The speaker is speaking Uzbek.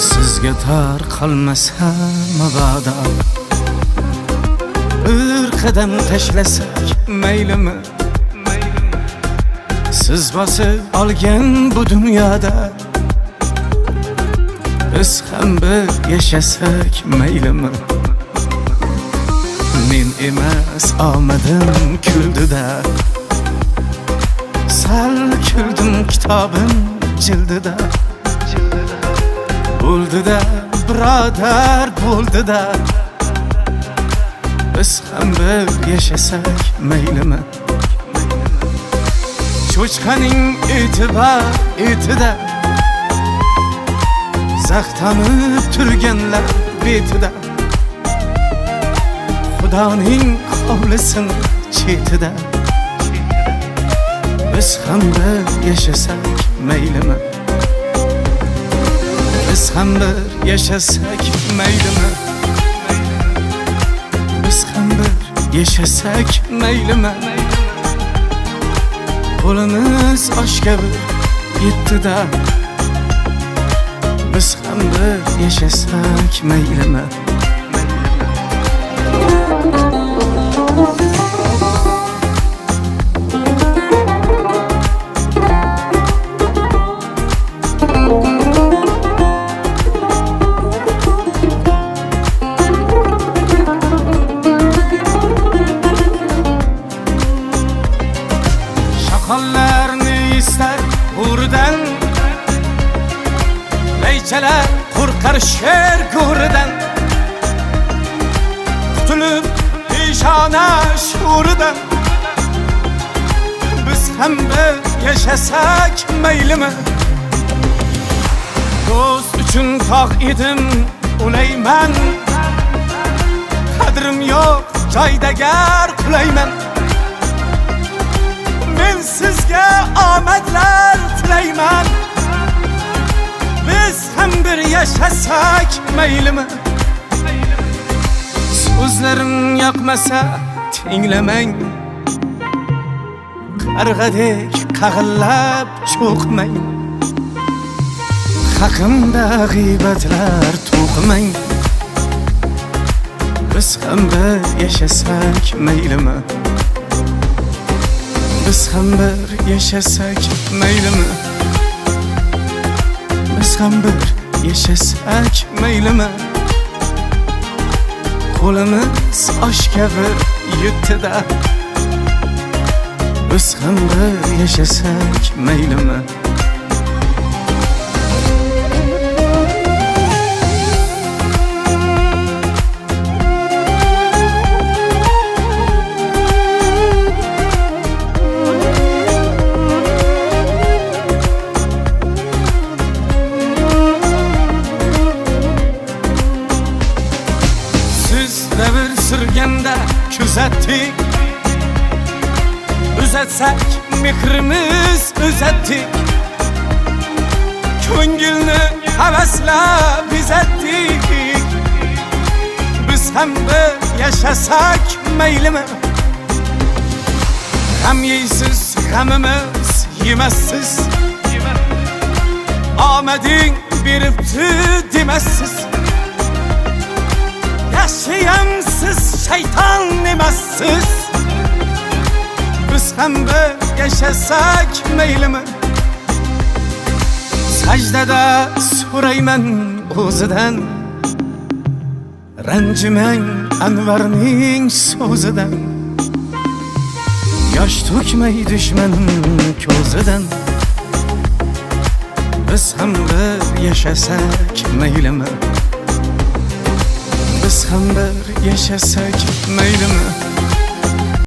Sizga tar qolmasa mabodo bir qadam tashlasak maylimi? Siz bosib olgan bu dunyoda biz ham bir yashasak maylimi? Men emas omadim kuldida, sal kuldim kitobim jildida. Bo'ldi-da birodar, bo'ldi-da biz ham bir yashasak maylimi? Cho'chqaning etida zaxtamib turganlar betida, Xudoning hovlisin chetida biz ham bir yashasak maylimi? Biz ham bir yashasak maylimi? Biz ham bir yashasak maylimi? Qo'limiz oshga bir yetdi-da biz ham bir yashasak maylimi? Shoqollarni istar bo'ridan, laychalar qo'rqar sher go'ridan. Qutulib peshona sho'ridan biz ham bir yashasak maylimi? Do'st uchun tog' edim o'layman, qadrim yo'q joyda gar qulayman. Men sizga omadlar tilayman, biz ham bir yashasak maylimi? So'zlarim yoqmasa tinglamang, qarg'adek qag'illab cho'qmang. Haqimda g'iybatlar to'qimang, biz ham bir yashasak maylimi? Biz ham bir yashasak maylimi? Biz ham bir yashasak maylimi? Qo'limiz oshga bir yetdi-da biz ham bir yashasak maylimi? Devir sürganda kuzatdik, uzatsak mehrimiz uzatdik. Ko'ngilni havaslab bezatdik, biz ham bir yashasak maylimi? G'am yeysiz, g'amimiz yemassiz, omading beribdi demassiz. Yaşayamsiz şeytan emassiz, biz ham bir yashasak maylimi? Sajdada so'rayman o'zidan, ranjimang Anvarning so'zidan. Yosh to'kmay dushmanim ko'zidan, biz ham bir yashasak maylimi? Biz ham bir yashasak maylimi?